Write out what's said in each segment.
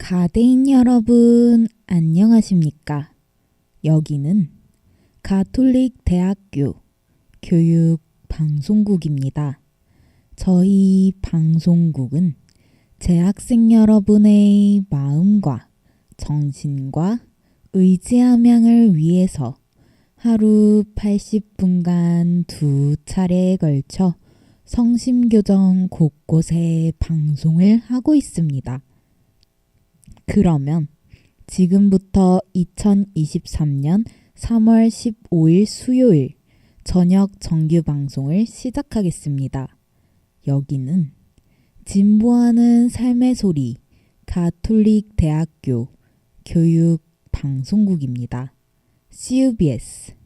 가대인 여러분, 안녕하십니까? 여기는 가톨릭 대학교 교육방송국입니다. 저희 방송국은 재학생 여러분의 마음과 정신과 의지함양을 위해서 하루 80분간 두 차례에 걸쳐 성심교정 곳곳에 방송을 하고 있습니다. 그러면 지금부터 2023년 3월 15일 수요일 저녁 정규 방송을 시작하겠습니다. 여기는 진보하는 삶의 소리 가톨릭 대학교 교육 방송국입니다. CUBS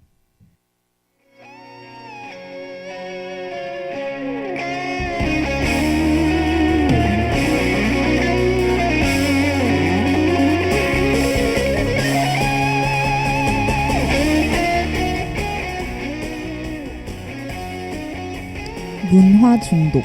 문화 중독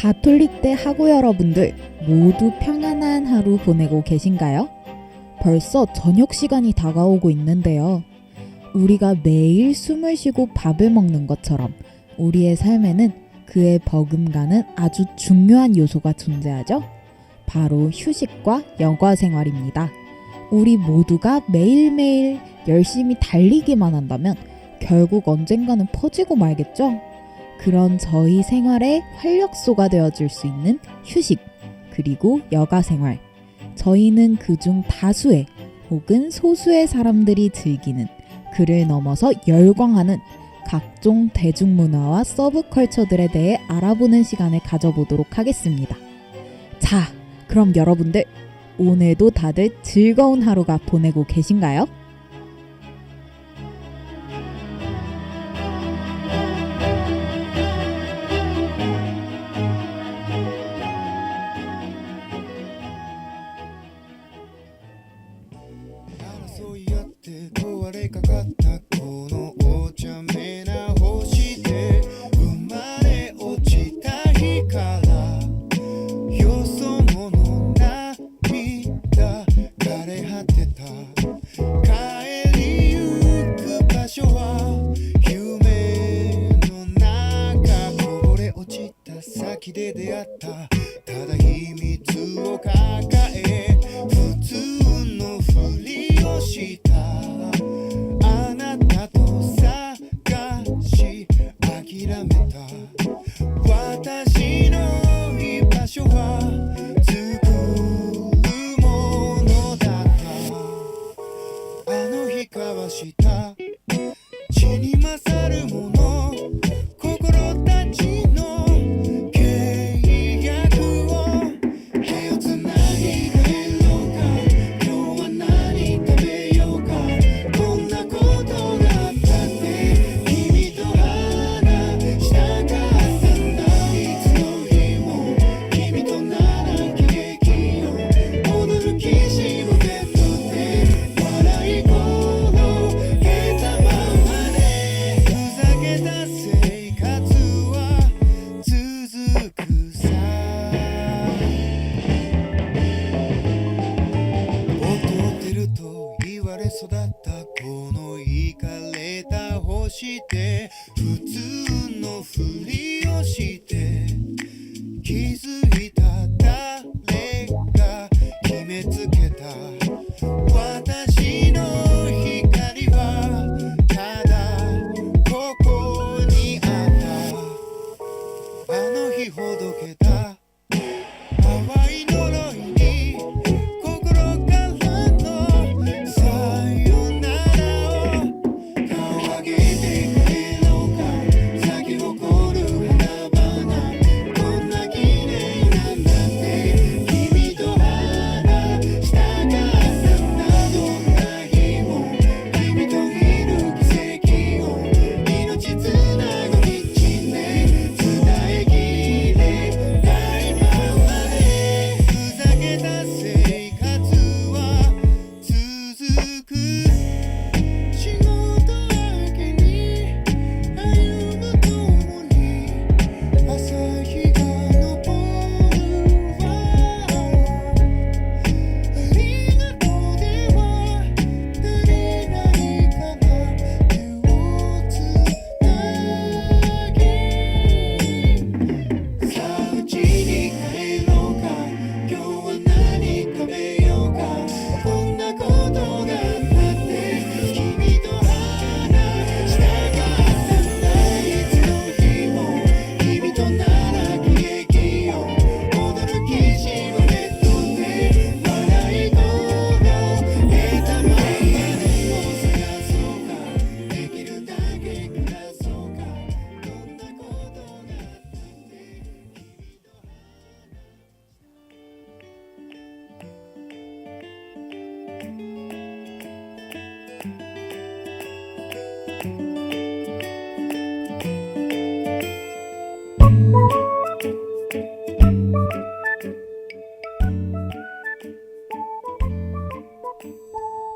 가톨릭대 학우 여러분들 모두 평안한 하루 보내고 계신가요? 벌써 저녁 시간이 다가오고 있는데요. 우리가 매일 숨을 쉬고 밥을 먹는 것처럼 우리의 삶에는 그에 버금가는 아주 중요한 요소가 존재하죠. 바로 휴식과 여가 생활입니다. 우리 모두가 매일매일 열심히 달리기만 한다면 결국 언젠가는 퍼지고 말겠죠? 그런 저희 생활의 활력소가 되어줄 수 있는 휴식, 그리고 여가 생활. 저희는 그중 다수의 혹은 소수의 사람들이 즐기는, 그를 넘어서 열광하는 각종 대중문화와 서브컬처들에 대해 알아보는 시간을 가져보도록 하겠습니다. 자, 그럼 여러분들 오늘도 다들 즐거운 하루가 보내고 계신가요?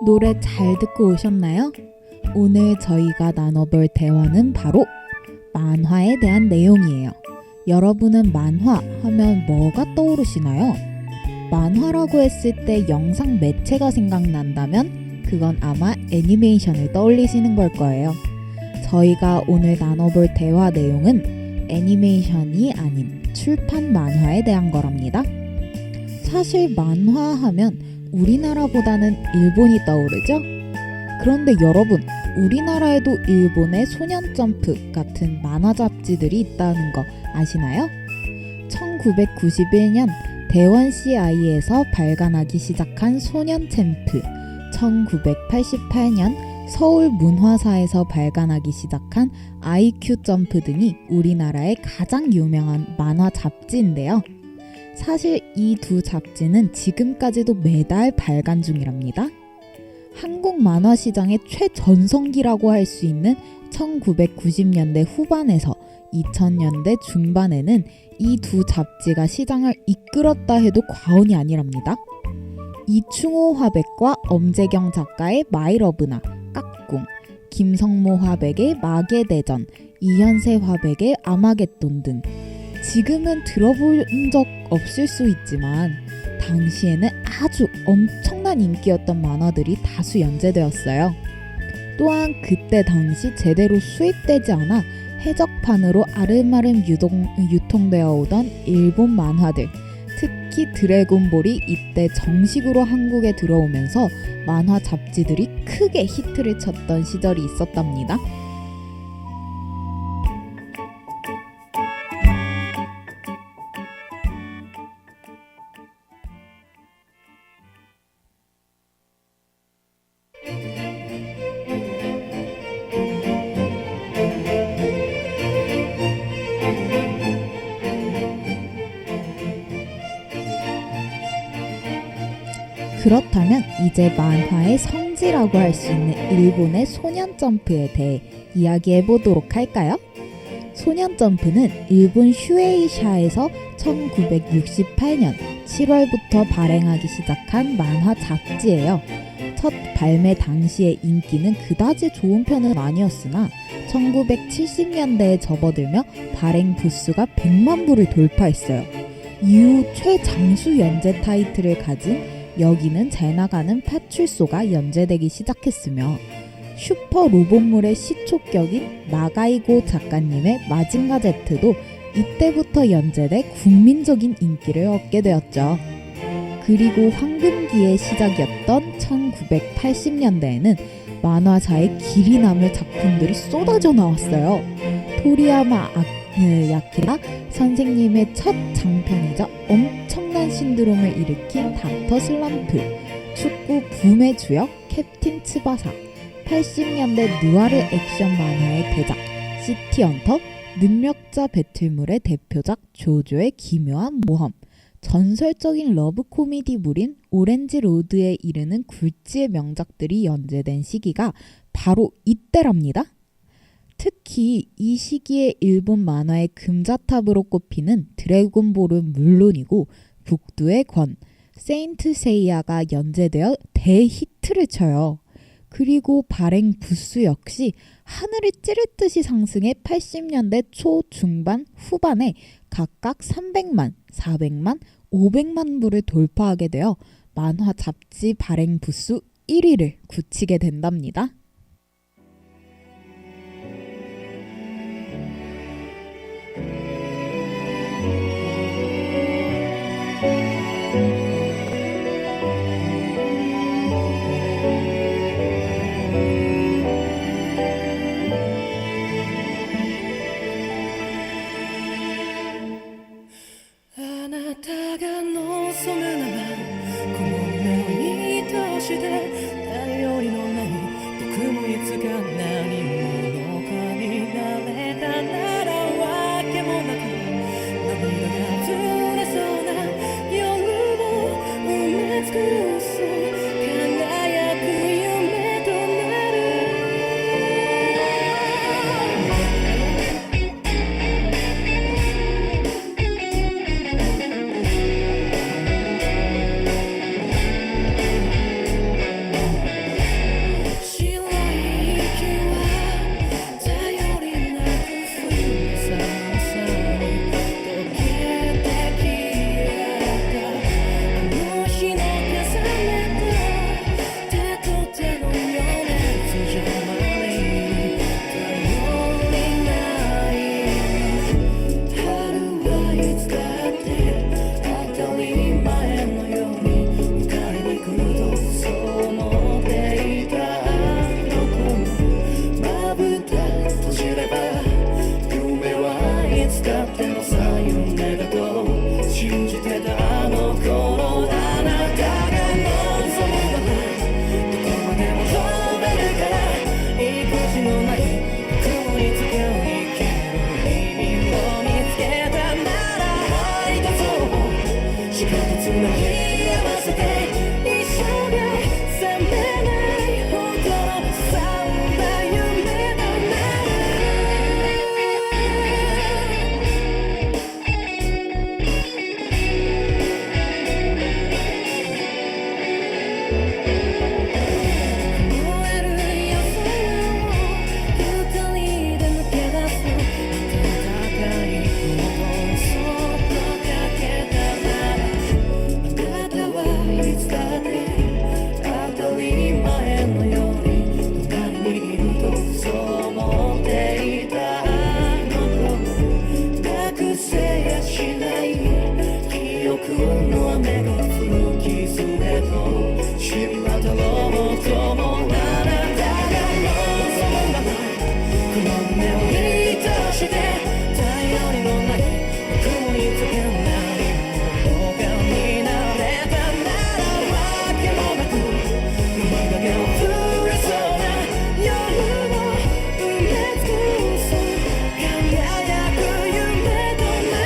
노래 잘 듣고 오셨나요? 오늘 저희가 나눠볼 대화는 바로 만화에 대한 내용이에요. 여러분은 만화 하면 뭐가 떠오르시나요? 만화라고 했을 때 영상 매체가 생각난다면 그건 아마 애니메이션을 떠올리시는 걸 거예요. 저희가 오늘 나눠볼 대화 내용은 애니메이션이 아닌 출판 만화에 대한 거랍니다. 사실 만화 하면 우리나라보다는 일본이 떠오르죠? 그런데 여러분, 우리나라에도 일본의 소년점프 같은 만화 잡지들이 있다는 거 아시나요? 1991년 대원CI에서 발간하기 시작한 소년챔프, 1988년 서울문화사에서 발간하기 시작한 IQ점프 등이 우리나라의 가장 유명한 만화 잡지인데요. 사실 이 두 잡지는 지금까지도 매달 발간 중이랍니다. 한국 만화 시장의 최전성기라고 할 수 있는 1990년대 후반에서 2000년대 중반에는 이 두 잡지가 시장을 이끌었다 해도 과언이 아니랍니다. 이충호 화백과 엄재경 작가의 마이러브나 깍꿍, 김성모 화백의 마계대전, 이현세 화백의 아마겟돈 등 지금은 들어본 적 없을 수 있지만 당시에는 아주 엄청난 인기였던 만화들이 다수 연재되었어요. 또한 그때 당시 제대로 수입되지 않아 해적판으로 아름아름 유통되어 오던 일본 만화들, 특히 드래곤볼이 이때 정식으로 한국에 들어오면서 만화 잡지들이 크게 히트를 쳤던 시절이 있었답니다. 그렇다면 이제 만화의 성지라고 할 수 있는 일본의 소년점프에 대해 이야기해 보도록 할까요? 소년점프는 일본 슈에이샤에서 1968년 7월부터 발행하기 시작한 만화 잡지예요. 첫 발매 당시의 인기는 그다지 좋은 편은 아니었으나 1970년대에 접어들며 발행 부수가 100만 부를 돌파했어요. 이후 최장수 연재 타이틀을 가진 여기는 잘 나가는 파출소가 연재되기 시작했으며 슈퍼 로봇물의 시초격인 나가이고 작가님의 마징가 Z도 이때부터 연재돼 국민적인 인기를 얻게 되었죠. 그리고 황금기의 시작이었던 1980년대에는 만화사에 길이 남을 작품들이 쏟아져 나왔어요. 토리야마 야키라 선생님의 첫 장편이자 엄청난 신드롬을 일으킨 닥터 슬럼프, 축구 붐의 주역 캡틴 츠바사, 80년대 느와르 액션 만화의 대작 시티헌터, 능력자 배틀물의 대표작 조조의 기묘한 모험, 전설적인 러브 코미디물인 오렌지 로드에 이르는 굴지의 명작들이 연재된 시기가 바로 이때랍니다. 특히 이 시기에 일본 만화의 금자탑으로 꼽히는 드래곤볼은 물론이고 북두의 권, 세인트 세이야가 연재되어 대히트를 쳐요. 그리고 발행 부수 역시 하늘을 찌를 듯이 상승해 80년대 초, 중반, 후반에 각각 300만, 400만, 500만 부를 돌파하게 되어 만화 잡지 발행 부수 1위를 굳히게 된답니다. そう思っていたあの頃学生やしない記憶の雨が降る傷へと染み渡ろうともあなたが望むままこの目を満たして頼りのない僕につけないものになれたならわけもなく海だけを触れそうな夜の埋め尽くす輝く夢となる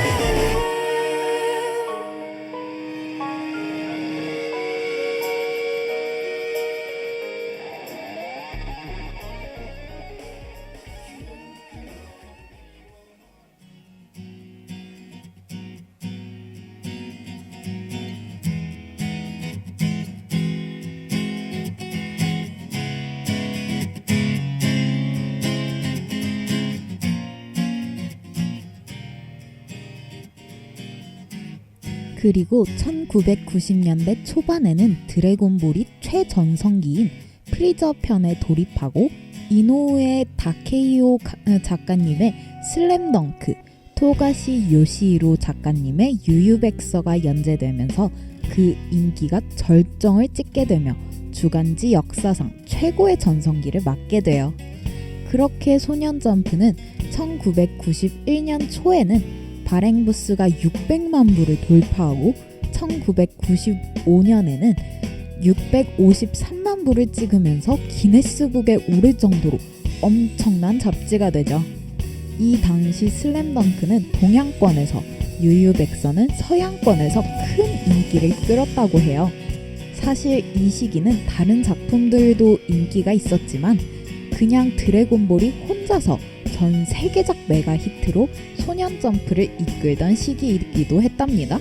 그리고 1990년대 초반에는 드래곤볼이 최전성기인 프리저 편에 돌입하고 이노우에 다케이오 작가님의 슬램덩크, 토가시 요시히로 작가님의 유유백서가 연재되면서 그 인기가 절정을 찍게 되며 주간지 역사상 최고의 전성기를 맞게 돼요. 그렇게 소년점프는 1991년 초에는 발행 부수가 600만 부를 돌파하고 1995년에는 653만 부를 찍으면서 기네스북에 오를 정도로 엄청난 잡지가 되죠. 이 당시 슬램덩크는 동양권에서, 유유백서는 서양권에서 큰 인기를 끌었다고 해요. 사실 이 시기는 다른 작품들도 인기가 있었지만 그냥 드래곤볼이 혼자서 전 세계적 메가 히트로 소년점프를 이끌던 시기이기도 했답니다.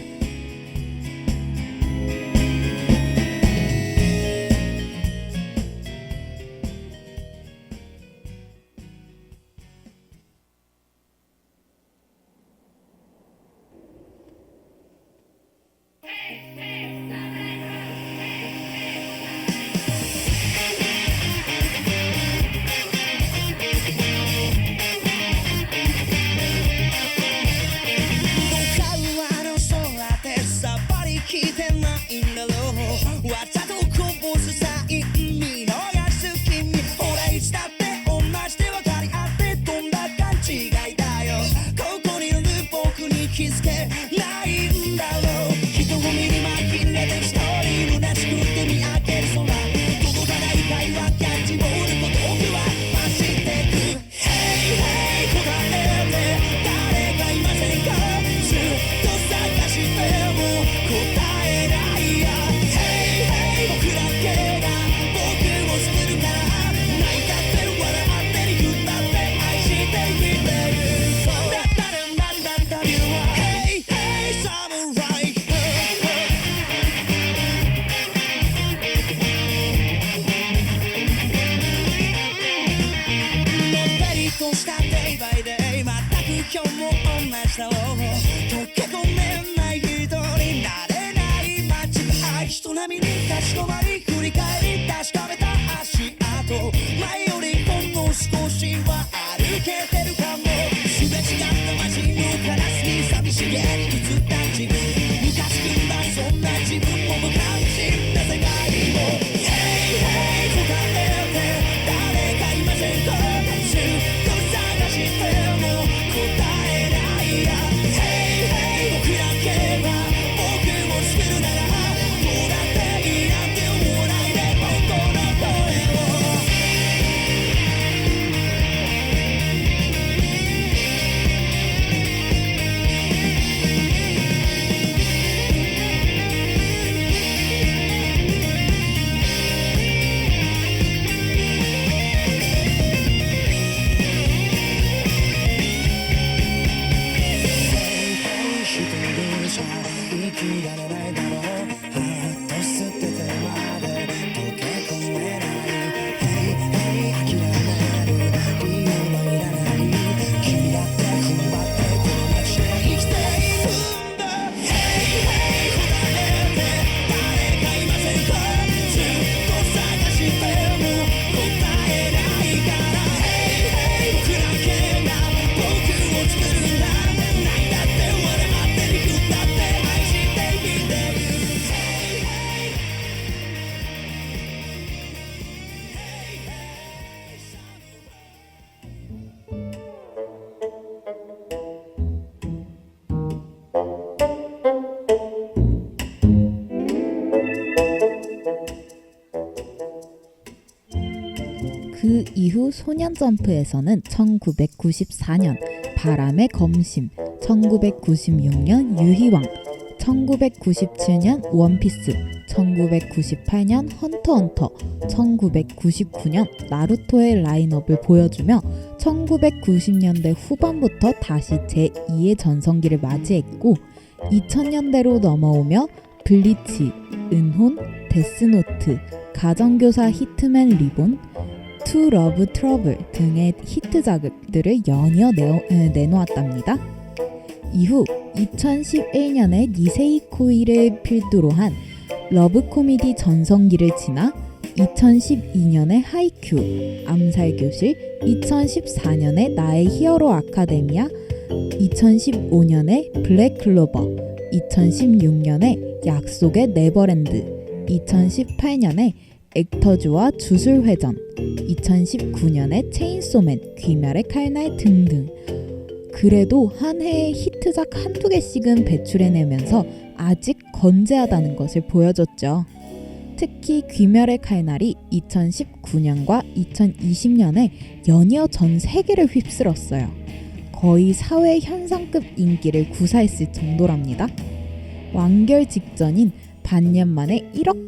이후 소년점프에서는 1994년 바람의 검심, 1996년 유희왕, 1997년 원피스, 1998년 헌터헌터, 1999년 나루토의 라인업을 보여주며 1990년대 후반부터 다시 제2의 전성기를 맞이했고 2000년대로 넘어오며 블리치, 은혼, 데스노트, 가정교사 히트맨 리본, 투 러브 트러블 등의 히트작들을 연이어 내놓았답니다. 이후 2011년에 니세이 코이를 필두로 한 러브 코미디 전성기를 지나 2012년에 하이큐, 암살교실, 2014년에 나의 히어로 아카데미아, 2015년에 블랙클로버, 2016년에 약속의 네버랜드, 2018년에 액터즈와 주술회전, 2019년에 체인소맨, 귀멸의 칼날 등등. 그래도 한 해에 히트작 한두 개씩은 배출해내면서 아직 건재하다는 것을 보여줬죠. 특히 귀멸의 칼날이 2019년과 2020년에 연이어 전 세계를 휩쓸었어요. 거의 사회 현상급 인기를 구사했을 정도랍니다. 완결 직전인 반년 만에 1억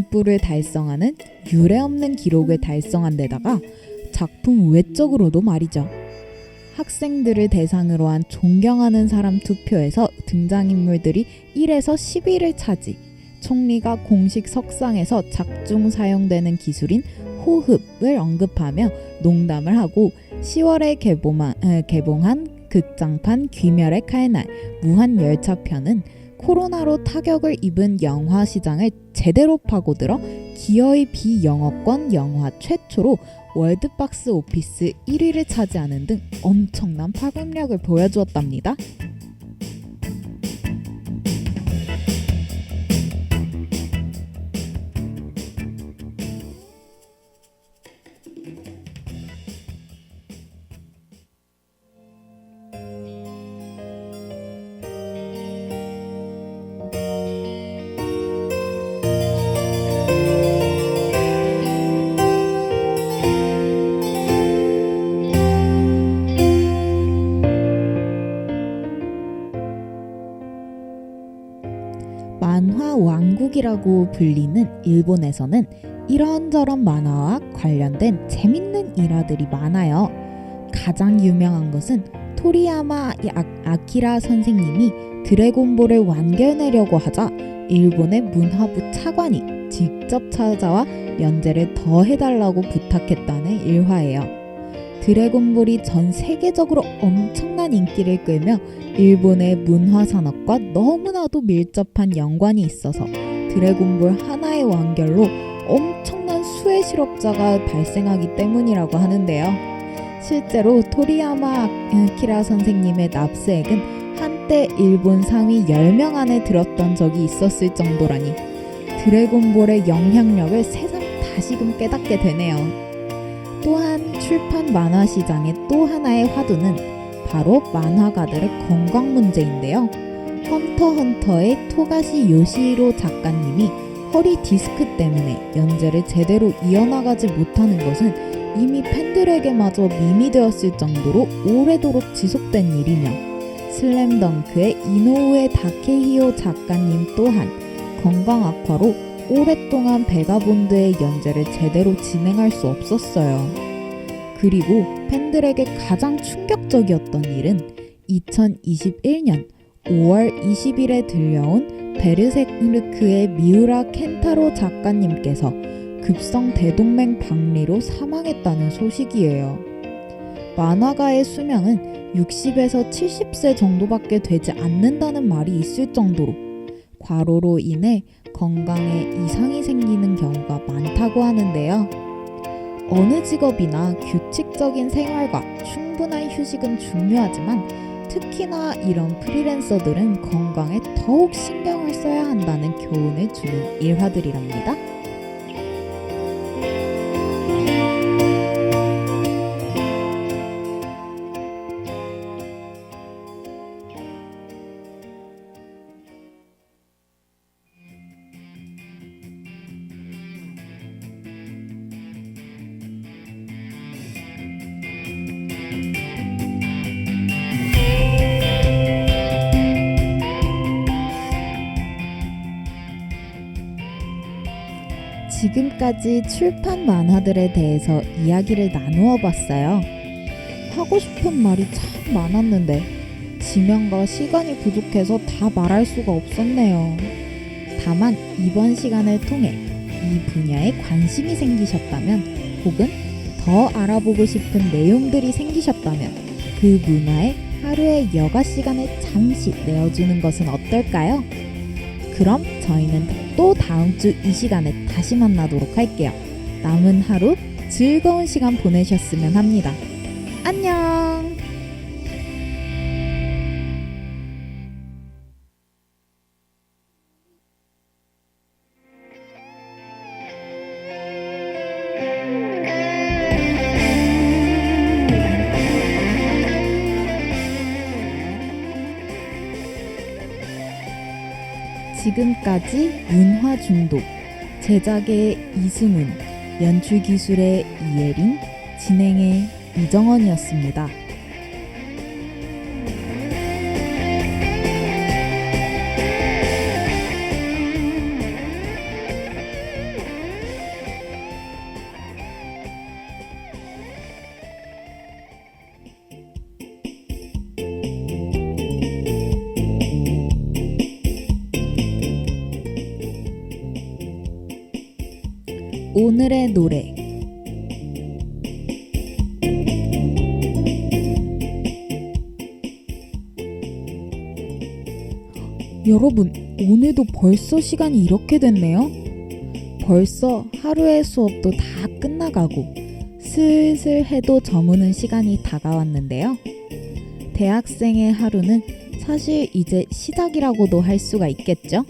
불을 달성하는 유례없는 기록을 달성한 데다가 작품 외적으로도 말이죠. 학생들을 대상으로 한 존경하는 사람 투표에서 등장인물들이 1에서 10위를 차지, 총리가 공식 석상에서 작중 사용되는 기술인 호흡을 언급하며 농담을 하고 10월에 개봉한 극장판 귀멸의 칼날 무한열차편은 코로나로 타격을 입은 영화 시장을 제대로 파고들어 기어이 비영어권 영화 최초로 월드박스 오피스 1위를 차지하는 등 엄청난 파급력을 보여주었답니다. 만화 왕국이라고 불리는 일본에서는 이런저런 만화와 관련된 재밌는 일화들이 많아요. 가장 유명한 것은 토리야마 아키라 선생님이 드래곤볼을 완결내려고 하자 일본의 문화부 차관이 직접 찾아와 연재를 더 해달라고 부탁했다는 일화예요. 드래곤볼이 전 세계적으로 엄청난 인기를 끌며 일본의 문화 산업과 너무나도 밀접한 연관이 있어서 드래곤볼 하나의 완결로 엄청난 수의 실업자가 발생하기 때문이라고 하는데요. 실제로 토리야마 아키라 선생님의 납세액은 한때 일본 상위 10명 안에 들었던 적이 있었을 정도라니 드래곤볼의 영향력을 새삼 다시금 깨닫게 되네요. 또한 출판 만화 시장의 또 하나의 화두는 바로 만화가들의 건강 문제인데요. 헌터헌터의 토가시 요시히로 작가님이 허리 디스크 때문에 연재를 제대로 이어나가지 못하는 것은 이미 팬들에게마저 밈이 되었을 정도로 오래도록 지속된 일이며 슬램덩크의 이노우에 다케히오 작가님 또한 건강 악화로 오랫동안 베가본드의 연재를 제대로 진행할 수 없었어요. 그리고 팬들에게 가장 충격적이었던 일은 2021년 5월 20일에 들려온 베르세르크의 미우라 켄타로 작가님께서 급성 대동맥 박리로 사망했다는 소식이에요. 만화가의 수명은 60에서 70세 정도밖에 되지 않는다는 말이 있을 정도로 과로로 인해 건강에 이상이 생기는 경우가 많다고 하는데요. 어느 직업이나 규칙적인 생활과 충분한 휴식은 중요하지만 특히나 이런 프리랜서들은 건강에 더욱 신경을 써야 한다는 교훈을 주는 일화들이랍니다. 지금까지 출판 만화들에 대해서 이야기를 나누어 봤어요. 하고 싶은 말이 참 많았는데 지명과 시간이 부족해서 다 말할 수가 없었네요. 다만 이번 시간을 통해 이 분야에 관심이 생기셨다면 혹은 더 알아보고 싶은 내용들이 생기셨다면 그 문화에 하루의 여가 시간을 잠시 내어주는 것은 어떨까요? 그럼 저희는 또 다음 주 이 시간에 다시 만나도록 할게요. 남은 하루 즐거운 시간 보내셨으면 합니다. 안녕! 지금까지 문화 중독, 제작의 이승훈, 연출 기술의 이예린, 진행의 이정원이었습니다. 오늘의 노래 여러분, 오늘도 벌써 시간이 이렇게 됐네요. 벌써 하루의 수업도 다 끝나가고 슬슬 해도 저무는 시간이 다가왔는데요. 대학생의 하루는 사실 이제 시작이라고도 할 수가 있겠죠.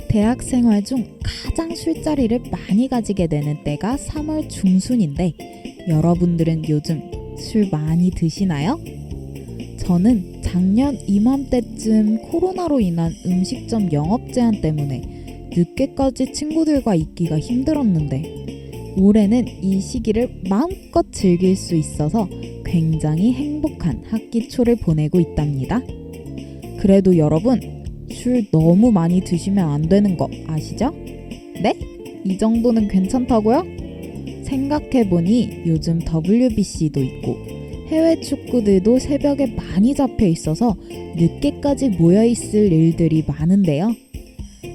대학 생활 중 가장 술자리를 많이 가지게 되는 때가 3월 중순인데 여러분들은 요즘 술 많이 드시나요? 저는 작년 이맘때쯤 코로나로 인한 음식점 영업 제한 때문에 늦게까지 친구들과 있기가 힘들었는데 올해는 이 시기를 마음껏 즐길 수 있어서 굉장히 행복한 학기 초를 보내고 있답니다. 그래도 여러분, 술 너무 많이 드시면 안 되는 거 아시죠? 네? 이 정도는 괜찮다고요? 생각해보니 요즘 WBC도 있고 해외 축구들도 새벽에 많이 잡혀 있어서 늦게까지 모여있을 일들이 많은데요.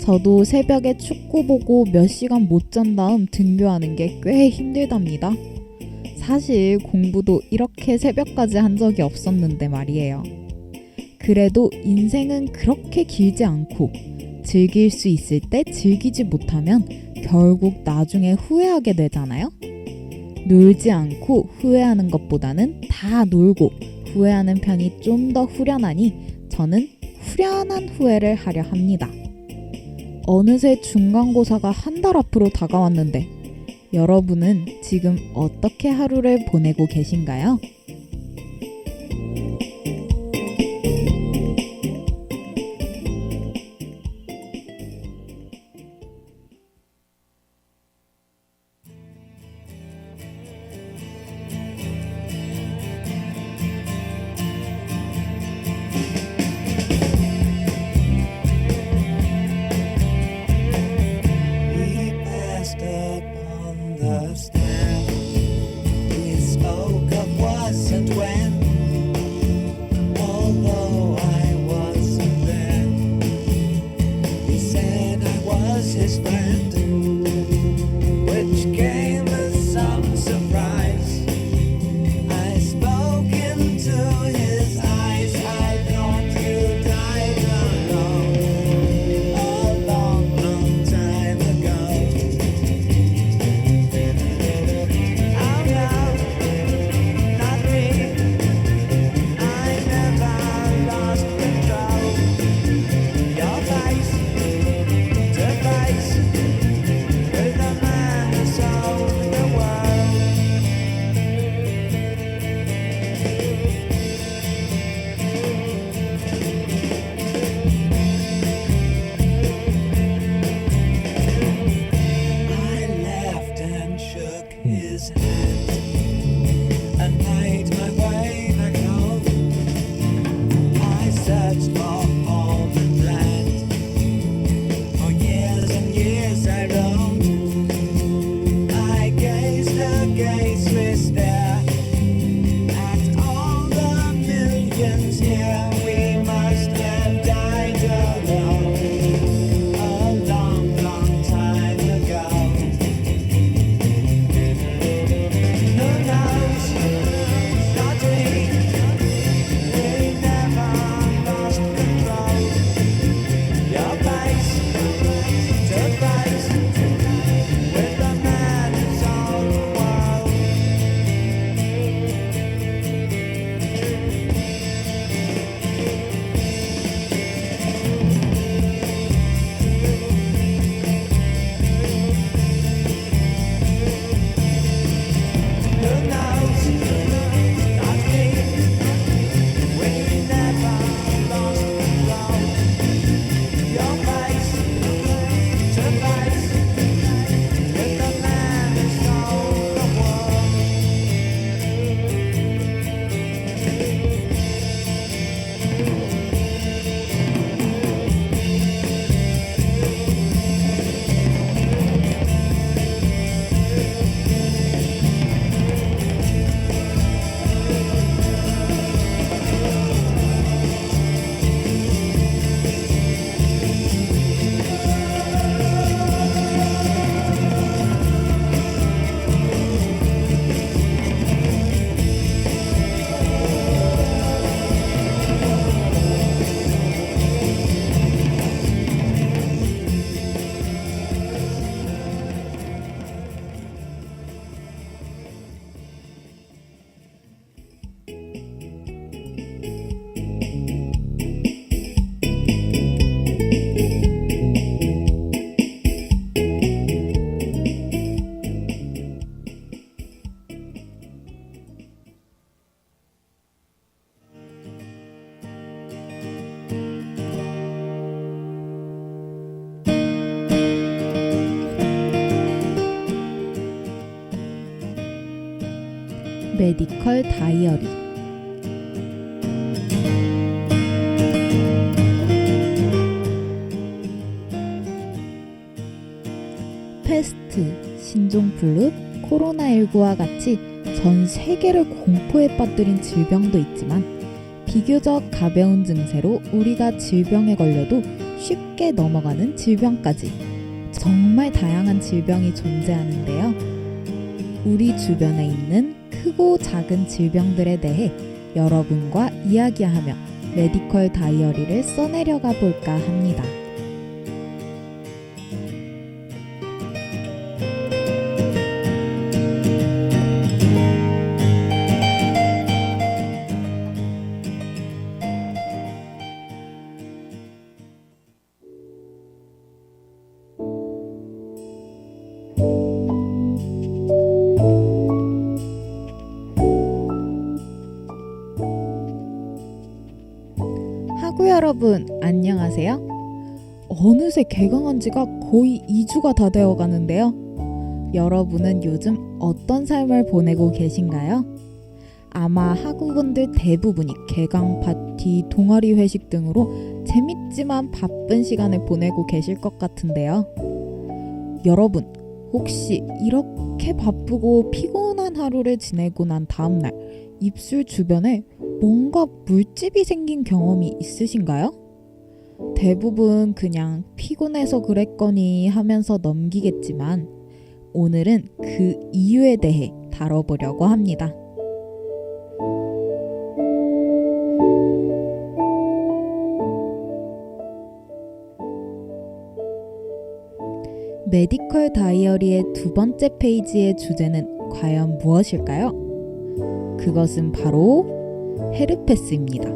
저도 새벽에 축구 보고 몇 시간 못 잔 다음 등교하는 게 꽤 힘들답니다. 사실 공부도 이렇게 새벽까지 한 적이 없었는데 말이에요. 그래도 인생은 그렇게 길지 않고 즐길 수 있을 때 즐기지 못하면 결국 나중에 후회하게 되잖아요. 놀지 않고 후회하는 것보다는 다 놀고 후회하는 편이 좀 더 후련하니 저는 후련한 후회를 하려 합니다. 어느새 중간고사가 한 달 앞으로 다가왔는데 여러분은 지금 어떻게 하루를 보내고 계신가요? We passed up on the stand. We spoke of what's 메디컬 다이어리. 패스트, 신종플루, 코로나19와 같이 전 세계를 공포에 빠뜨린 질병도 있지만 비교적 가벼운 증세로 우리가 질병에 걸려도 쉽게 넘어가는 질병까지 정말 다양한 질병이 존재하는데요. 우리 주변에 있는 크고 작은 질병들에 대해 여러분과 이야기하며 메디컬 다이어리를 써내려가 볼까 합니다. 하구 여러분, 안녕하세요. 어느새 개강한 지가 거의 2주가 다 되어 가는데요. 여러분은 요즘 어떤 삶을 보내고 계신가요? 아마 하구분들 대부분이 개강 파티, 동아리 회식 등으로 재밌지만 바쁜 시간을 보내고 계실 것 같은데요. 여러분, 혹시 이렇게 바쁘고 피곤한 하루를 지내고 난 다음날 입술 주변에 뭔가 물집이 생긴 경험이 있으신가요? 대부분 그냥 피곤해서 그랬거니 하면서 넘기겠지만 오늘은 그 이유에 대해 다뤄보려고 합니다. 메디컬 다이어리의 두 번째 페이지의 주제는 과연 무엇일까요? 그것은 바로 헤르페스입니다.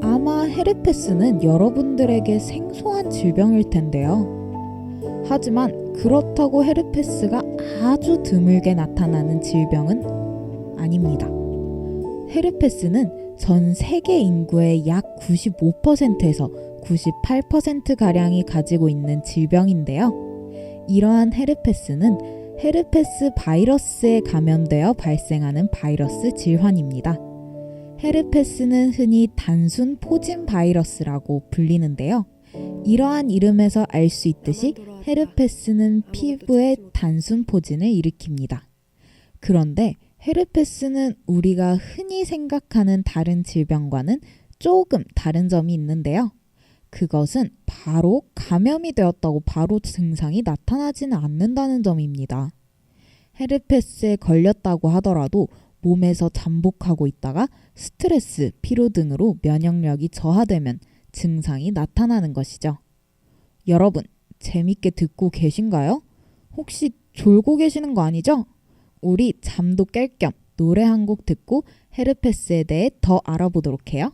아마 헤르페스는 여러분들에게 생소한 질병일 텐데요. 하지만 그렇다고 헤르페스가 아주 드물게 나타나는 질병은 아닙니다. 헤르페스는 전 세계 인구의 약 95%에서 98%가량이 가지고 있는 질병인데요. 이러한 헤르페스는 헤르페스 바이러스에 감염되어 발생하는 바이러스 질환입니다. 헤르페스는 흔히 단순 포진 바이러스라고 불리는데요. 이러한 이름에서 알 수 있듯이 헤르페스는 피부에 단순 포진을 일으킵니다. 그런데 헤르페스는 우리가 흔히 생각하는 다른 질병과는 조금 다른 점이 있는데요. 그것은 바로 감염이 되었다고 바로 증상이 나타나지는 않는다는 점입니다. 헤르페스에 걸렸다고 하더라도 몸에서 잠복하고 있다가 스트레스, 피로 등으로 면역력이 저하되면 증상이 나타나는 것이죠. 여러분, 재밌게 듣고 계신가요? 혹시 졸고 계시는 거 아니죠? 우리 잠도 깰 겸 노래 한 곡 듣고 헤르페스에 대해 더 알아보도록 해요.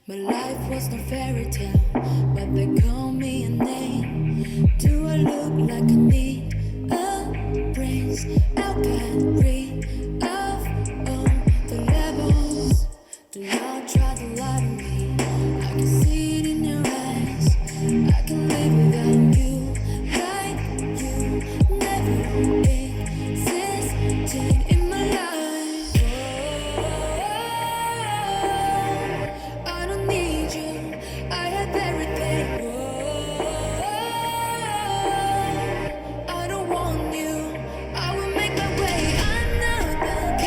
My life was no fairy tale, but they call me a name. Do I look like I need a prince? I can't read of all the levels. Do not try to lie to me. I can see it in your eyes. I can live without you, like you never existed in my life. I don't need you. I have everything. I don't want you. I will make my way. I'm not the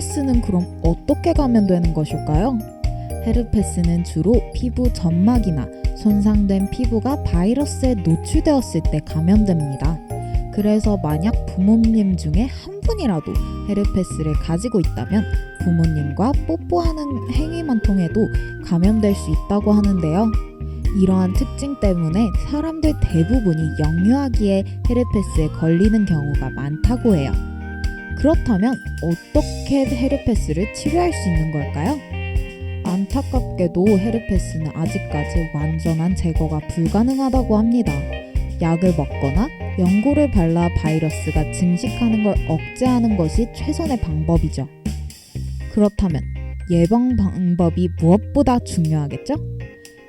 헤르페스는 그럼 어떻게 감염되는 것일까요? 헤르페스는 주로 피부 점막이나 손상된 피부가 바이러스에 노출되었을 때 감염됩니다. 그래서 만약 부모님 중에 한 분이라도 헤르페스를 가지고 있다면 부모님과 뽀뽀하는 행위만 통해도 감염될 수 있다고 하는데요. 이러한 특징 때문에 사람들 대부분이 영유아기에 헤르페스에 걸리는 경우가 많다고 해요. 그렇다면 어떻게 헤르페스를 치료할 수 있는 걸까요? 안타깝게도 헤르페스는 아직까지 완전한 제거가 불가능하다고 합니다. 약을 먹거나 연고를 발라 바이러스가 증식하는 걸 억제하는 것이 최선의 방법이죠. 그렇다면 예방 방법이 무엇보다 중요하겠죠?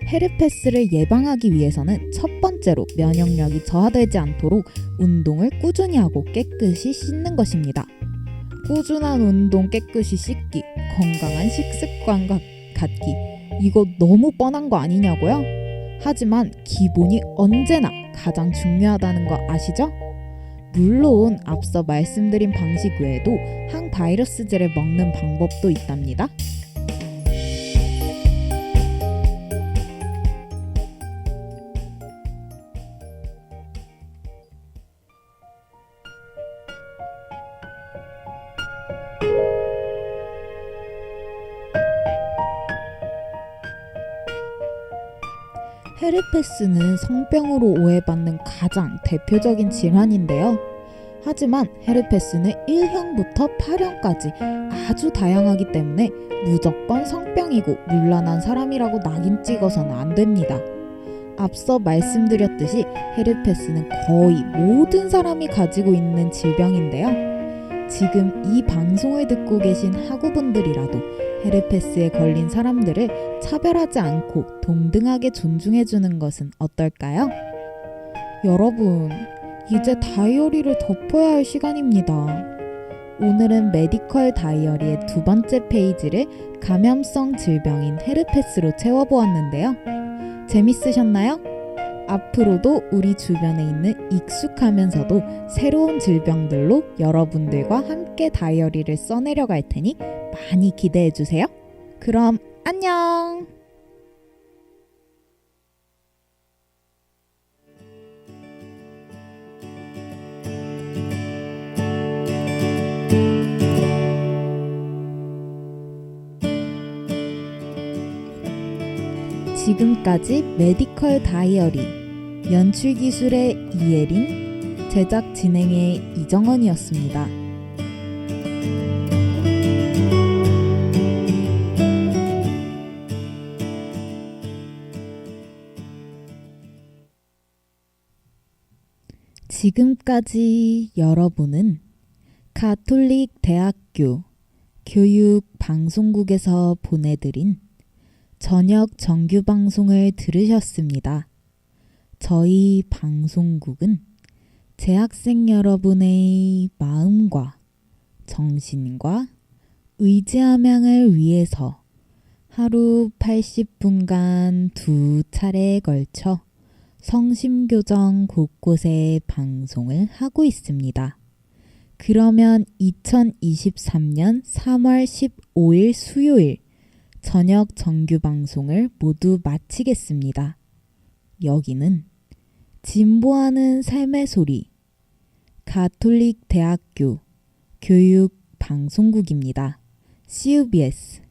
헤르페스를 예방하기 위해서는 첫 번째로 면역력이 저하되지 않도록 운동을 꾸준히 하고 깨끗이 씻는 것입니다. 꾸준한 운동, 깨끗이 씻기, 건강한 식습관과 갖기, 이거 너무 뻔한 거 아니냐고요? 하지만 기본이 언제나 가장 중요하다는 거 아시죠? 물론 앞서 말씀드린 방식 외에도 항바이러스제를 먹는 방법도 있답니다. 헤르페스는 성병으로 오해받는 가장 대표적인 질환인데요. 하지만 헤르페스는 1형부터 8형까지 아주 다양하기 때문에 무조건 성병이고 문란한 사람이라고 낙인 찍어서는 안 됩니다. 앞서 말씀드렸듯이 헤르페스는 거의 모든 사람이 가지고 있는 질병인데요. 지금 이 방송을 듣고 계신 학우분들이라도 헤르페스에 걸린 사람들을 차별하지 않고 동등하게 존중해주는 것은 어떨까요? 여러분, 이제 다이어리를 덮어야 할 시간입니다. 오늘은 메디컬 다이어리의 두 번째 페이지를 감염성 질병인 헤르페스로 채워보았는데요. 재밌으셨나요? 앞으로도 우리 주변에 있는 익숙하면서도 새로운 질병들로 여러분들과 함께 다이어리를 써내려갈 테니 많이 기대해주세요. 그럼 안녕! 지금까지 메디컬 다이어리 연출기술의 이예린, 제작 진행의 이정원이었습니다. 지금까지 여러분은 가톨릭 대학교 교육방송국에서 보내드린 저녁 정규 방송을 들으셨습니다. 저희 방송국은 재학생 여러분의 마음과 정신과 의지함양을 위해서 하루 80분간 두 차례에 걸쳐 성심교정 곳곳에 방송을 하고 있습니다. 그러면 2023년 3월 15일 수요일 저녁 정규 방송을 모두 마치겠습니다. 여기는 진보하는 삶의 소리 가톨릭 대학교 교육 방송국입니다. CUBS